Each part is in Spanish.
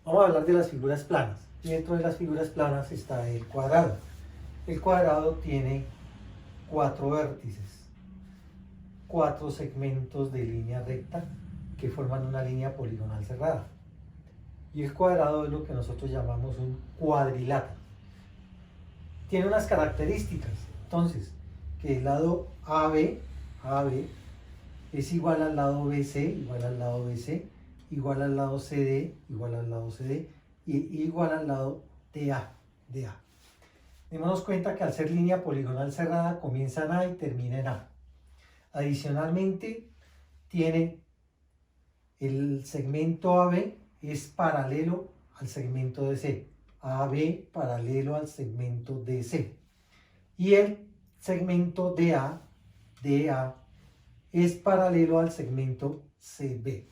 Vamos a hablar de las figuras planas. Y dentro de las figuras planas está el cuadrado. El cuadrado tiene 4 vértices, 4 segmentos de línea recta que forman una línea poligonal cerrada. Y el cuadrado es lo que nosotros llamamos un cuadrilátero. Tiene unas características. Entonces, que el lado AB es igual al lado BC, igual al lado BC, igual al lado CD, igual al lado CD, y igual al lado DA. Démonos cuenta que al ser línea poligonal cerrada comienza en A y termina en A. Adicionalmente, tiene el segmento AB es paralelo al segmento DC. AB paralelo al segmento DC. Y el segmento DA es paralelo al segmento CB.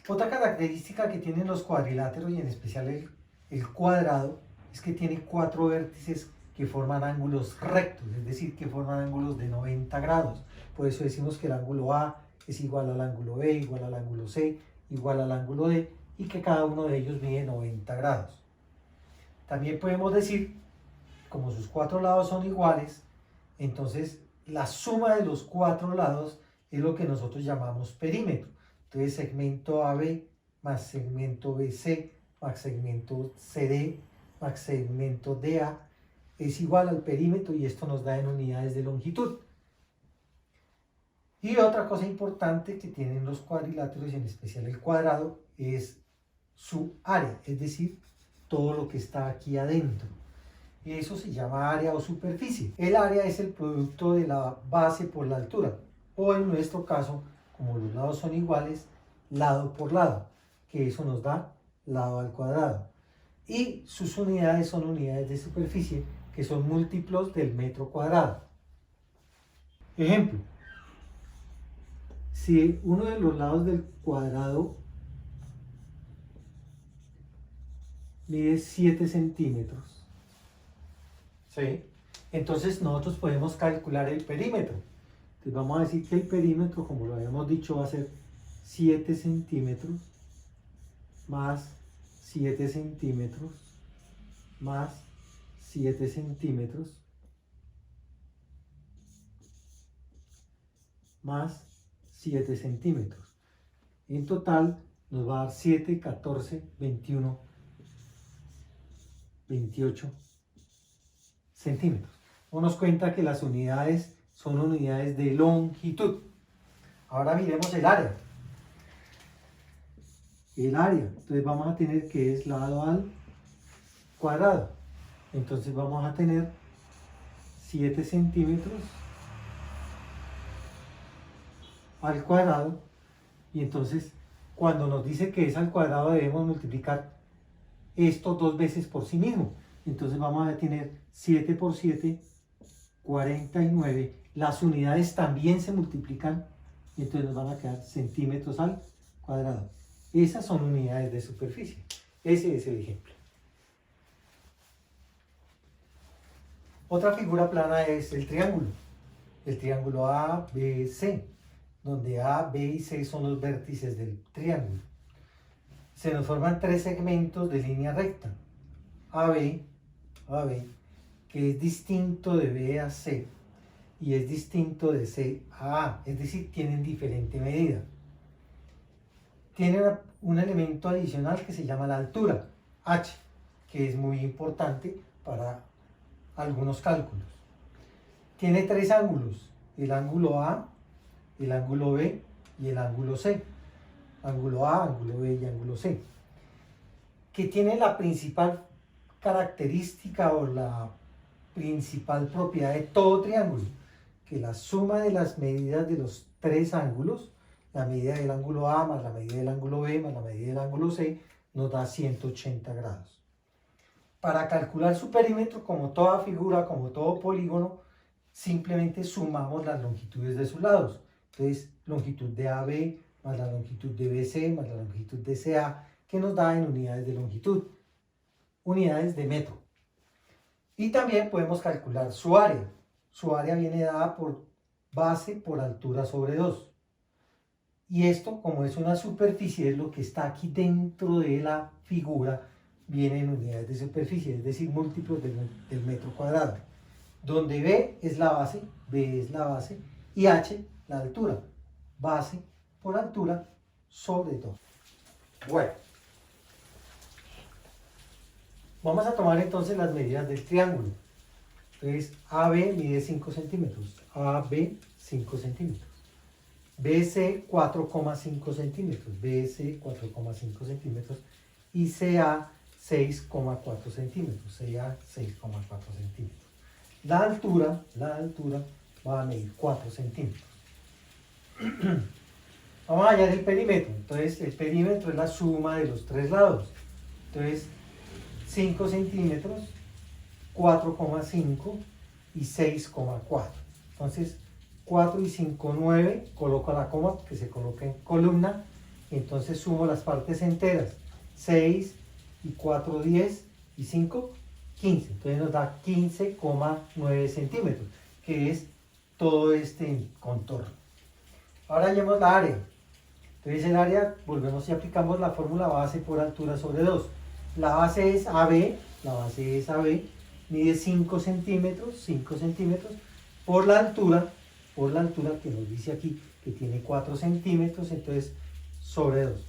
Otra característica que tienen los cuadriláteros y en especial el cuadrado es que tiene 4 vértices que forman ángulos rectos, es decir, que forman ángulos de 90 grados. Por eso decimos que el ángulo A es igual al ángulo B, igual al ángulo C, igual al ángulo D y que cada uno de ellos mide 90 grados. También podemos decir, como sus 4 lados son iguales, entonces la suma de los 4 lados es lo que nosotros llamamos perímetro. Entonces segmento AB más segmento BC más segmento CD más segmento DA es igual al perímetro y esto nos da en unidades de longitud. Y otra cosa importante que tienen los cuadriláteros y en especial el cuadrado es su área, es decir, todo lo que está aquí adentro. Eso se llama área o superficie. El área es el producto de la base por la altura, o en nuestro caso, como los lados son iguales, lado por lado, que eso nos da lado al cuadrado. Y sus unidades son unidades de superficie, que son múltiplos del metro cuadrado. Ejemplo, si uno de los lados del cuadrado mide 7 centímetros, ¿sí? Entonces nosotros podemos calcular el perímetro. Entonces vamos a decir que el perímetro, como lo habíamos dicho, va a ser 7 centímetros más 7 centímetros más 7 centímetros más 7 centímetros. En total nos va a dar 7, 14, 21, 28 centímetros. Nos cuenta que las unidades son unidades de longitud. Ahora miremos el área. El área, entonces vamos a tener que es lado al cuadrado. Entonces vamos a tener 7 centímetros al cuadrado. Y entonces cuando nos dice que es al cuadrado debemos multiplicar esto 2 veces por sí mismo. Entonces vamos a tener 7 por 7, 49. Las unidades también se multiplican y entonces nos van a quedar centímetros al cuadrado. Esas son unidades de superficie. Ese es el ejemplo. Otra figura plana es el triángulo. El triángulo ABC, donde A, B y C son los vértices del triángulo. Se nos forman 3 segmentos de línea recta. AB, que es distinto de B a C y es distinto de C a A, es decir, tienen diferente medida. Tiene un elemento adicional que se llama la altura, H, que es muy importante para algunos cálculos. Tiene 3 ángulos, el ángulo A, el ángulo B y el ángulo C. Ángulo A, ángulo B y ángulo C. Que tiene la principal característica o la principal propiedad de todo triángulo, que la suma de las medidas de los 3 ángulos, la medida del ángulo A más la medida del ángulo B más la medida del ángulo C, nos da 180 grados. Para calcular su perímetro, como toda figura, como todo polígono, simplemente sumamos las longitudes de sus lados. Entonces, longitud de AB más la longitud de BC más la longitud de CA, que nos da en unidades de longitud, unidades de metro. Y también podemos calcular su área. Su área viene dada por base por altura sobre 2. Y esto, como es una superficie, es lo que está aquí dentro de la figura, viene en unidades de superficie, es decir, múltiplos del metro cuadrado. Donde B es la base, y H la altura. Base por altura sobre 2. Bueno, vamos a tomar entonces las medidas del triángulo. Entonces, AB mide 5 centímetros, AB 5 centímetros, BC 4,5 centímetros, BC 4,5 centímetros y CA 6,4 centímetros, CA 6,4 centímetros. La altura va a medir 4 centímetros. Vamos a hallar el perímetro. Entonces, el perímetro es la suma de los tres lados. Entonces, 5 centímetros, 4,5 y 6,4. Entonces, 4 y 5, 9. Coloco la coma que se coloca en columna. Entonces, sumo las partes enteras. 6 y 4, 10 y 5, 15. Entonces, nos da 15,9 centímetros, que es todo este contorno. Ahora hallemos la área. Entonces el área, volvemos y aplicamos la fórmula base por altura sobre 2. La base es AB, mide 5 centímetros, por la altura que nos dice aquí que tiene 4 centímetros, entonces sobre 2.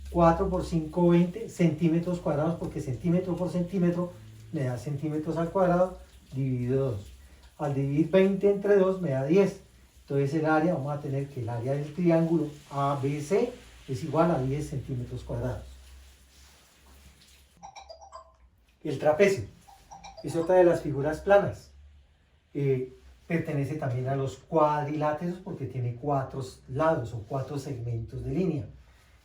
4 por 5, 20 centímetros cuadrados, porque centímetro por centímetro me da centímetros al cuadrado, dividido 2. Al dividir 20 entre 2 me da 10. Entonces el área, vamos a tener que el área del triángulo ABC es igual a 10 centímetros cuadrados. El trapecio es otra de las figuras planas. Pertenece también a los cuadriláteros porque tiene 4 lados o 4 segmentos de línea.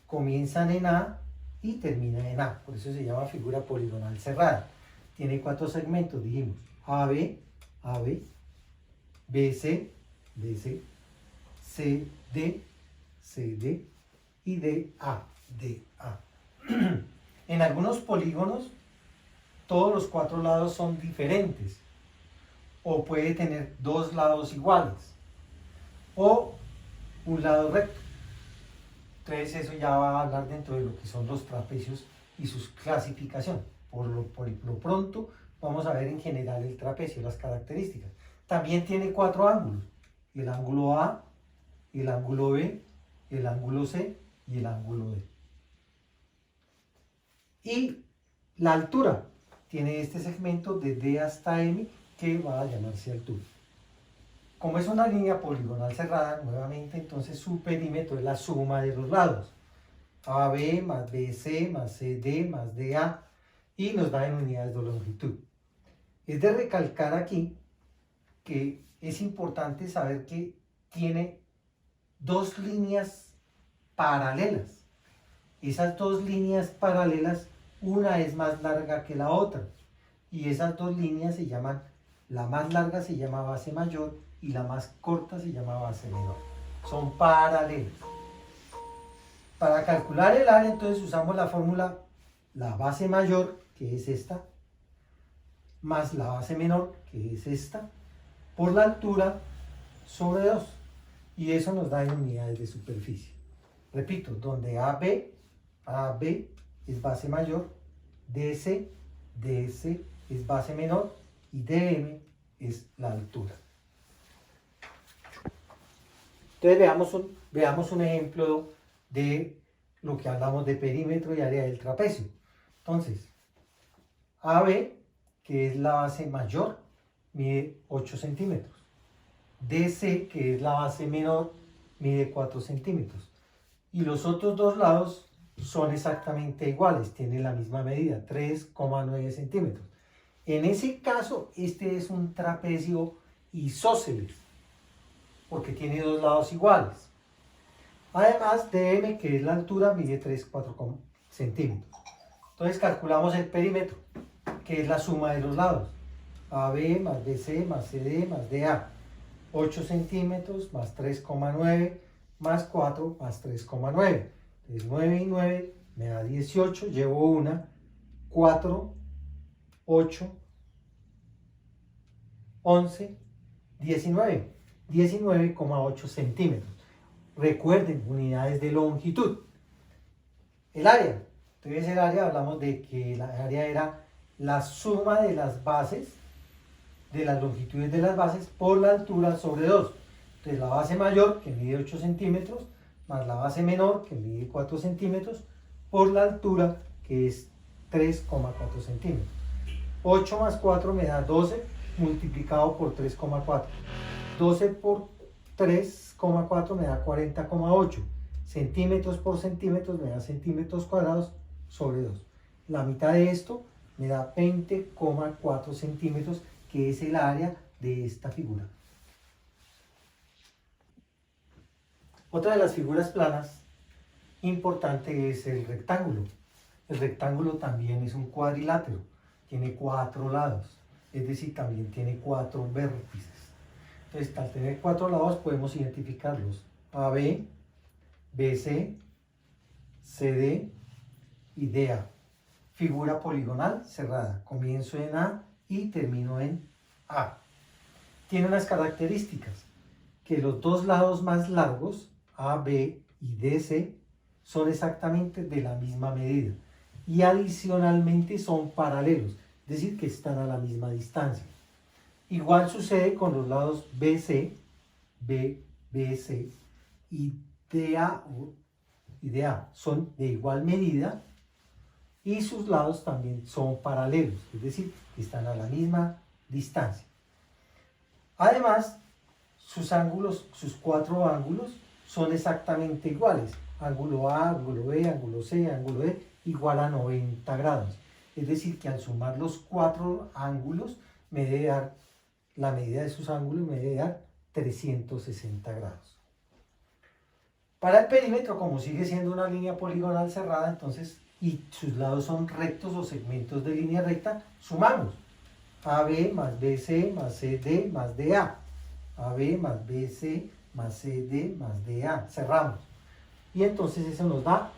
Comienzan en A y terminan en A, por eso se llama figura poligonal cerrada. Tiene 4 segmentos, dijimos, AB, BC, CD y DA. En algunos polígonos, todos los 4 lados son diferentes, o puede tener 2 lados iguales, o un lado recto. Entonces eso ya va a hablar dentro de lo que son los trapecios y sus clasificaciones. Por lo pronto vamos a ver en general el trapecio, las características. También tiene 4 ángulos: el ángulo A, el ángulo B, el ángulo C y el ángulo D. Y la altura tiene este segmento de D hasta M, que va a llamarse altura. Como es una línea poligonal cerrada, nuevamente, entonces su perímetro es la suma de los lados. AB más BC más CD más DA, y nos da en unidades de longitud. Es de recalcar aquí que es importante saber que tiene 2 líneas paralelas. Esas 2 líneas paralelas, una es más larga que la otra, y esas 2 líneas se llaman, la más larga se llama base mayor y la más corta se llama base menor. Son paralelas. Para calcular el área, entonces usamos la fórmula, la base mayor, que es esta, más la base menor, que es esta, por la altura sobre 2. Y eso nos da en unidades de superficie. Repito, donde AB es base mayor, DC es base menor y DM es la altura. Entonces veamos un ejemplo de lo que hablamos de perímetro y área del trapecio. Entonces, AB, que es la base mayor, mide 8 centímetros. DC, que es la base menor, mide 4 centímetros. Y los otros 2 lados son exactamente iguales, tienen la misma medida, 3,9 centímetros. En ese caso, este es un trapecio isósceles, porque tiene 2 lados iguales. Además, DM, que es la altura, mide 3,4 centímetros. Entonces calculamos el perímetro, que es la suma de los lados. AB más BC más CD más DA. 8 centímetros más 3,9 más 4 más 3,9. Entonces 9 y 9 me da 18, llevo una, 4, 8, 11, 19. 19,8 centímetros. Recuerden, unidades de longitud. El área. Entonces el área, hablamos de que la área era la suma de las bases, de las longitudes de las bases por la altura sobre 2. Entonces la base mayor, que mide 8 centímetros, más la base menor, que mide 4 centímetros, por la altura, que es 3,4 centímetros. 8 más 4 me da 12, multiplicado por 3,4. 12 por 3,4 me da 40,8. Centímetros por centímetros me da centímetros cuadrados sobre 2. La mitad de esto me da 20,4 centímetros, que es el área de esta figura. Otra de las figuras planas importante es el rectángulo. El rectángulo también es un cuadrilátero, tiene 4 lados, es decir, también tiene 4 vértices. Entonces, al tener 4 lados podemos identificarlos: AB, BC, CD y DA. Figura poligonal cerrada, comienzo en A y termino en A. Tiene unas características: que los dos lados más largos, AB y DC, son exactamente de la misma medida y adicionalmente son paralelos, es decir, que están a la misma distancia. Igual sucede con los lados BC, BBC y DA, son de igual medida y sus lados también son paralelos, es decir, que están a la misma distancia. Además, sus ángulos, sus 4 ángulos son exactamente iguales: ángulo A, ángulo B, ángulo C, ángulo D, igual a 90 grados. Es decir, que al sumar los 4 ángulos, me debe dar, la medida de sus ángulos me debe dar 360 grados. Para el perímetro, como sigue siendo una línea poligonal cerrada, entonces, y sus lados son rectos o segmentos de línea recta, sumamos AB más BC más CD más DA. AB más BC más CD más DA. Cerramos. Y entonces eso nos da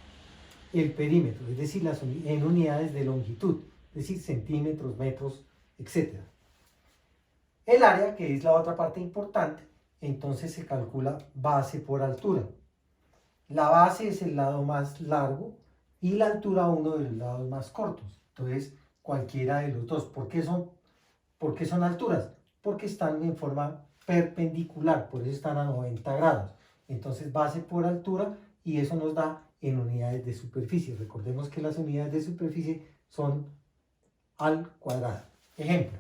el perímetro, es decir, en unidades de longitud, es decir, centímetros, metros, etc. El área, que es la otra parte importante, entonces se calcula base por altura. La base es el lado más largo y la altura uno de los lados más cortos. Entonces, cualquiera de los dos. ¿Por qué son alturas? Porque están en forma perpendicular, por eso están a 90 grados. Entonces, base por altura, y eso nos da en unidades de superficie. Recordemos que las unidades de superficie son al cuadrado. Ejemplo.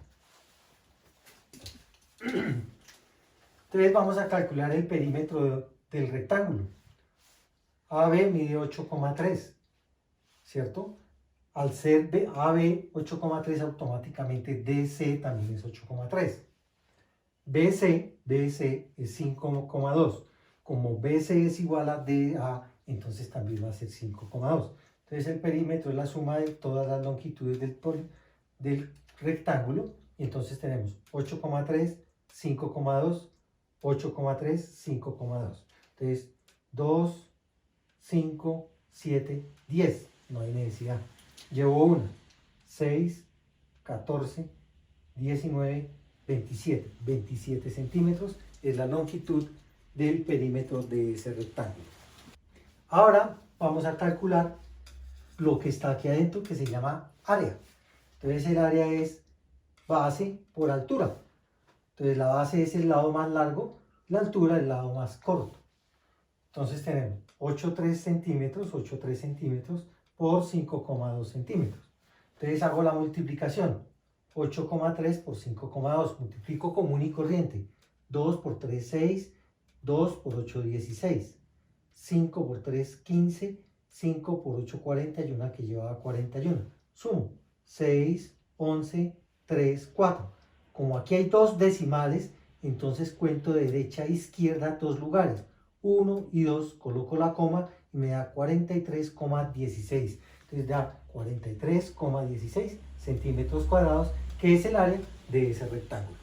Entonces vamos a calcular el perímetro del rectángulo. AB mide 8,3, ¿cierto? Al ser AB 8,3, automáticamente DC también es 8,3. BC es 5,2. Como BC es igual a DA, entonces también va a ser 5,2. Entonces el perímetro es la suma de todas las longitudes del rectángulo. Y entonces tenemos 8,3, 5,2, 8,3, 5,2. Entonces 2, 5, 7, 10. No hay necesidad. Llevo 1, 6, 14, 19, 27. 27 centímetros es la longitud del perímetro de ese rectángulo. Ahora vamos a calcular lo que está aquí adentro, que se llama área. Entonces el área es base por altura. Entonces la base es el lado más largo, la altura el lado más corto. Entonces tenemos 8,3 centímetros, 8,3 centímetros por 5,2 centímetros. Entonces hago la multiplicación. 8,3 por 5,2. Multiplico común y corriente. 2 por 3, 6. 2 por 8, 16. 5 por 3, 15. 5 por 8, 41, que llevaba 41. Sumo. 6, 11, 3, 4. Como aquí hay dos decimales, entonces cuento de derecha a izquierda 2 lugares. 1 y 2, coloco la coma y me da 43,16. Entonces da 43,16 centímetros cuadrados, que es el área de ese rectángulo.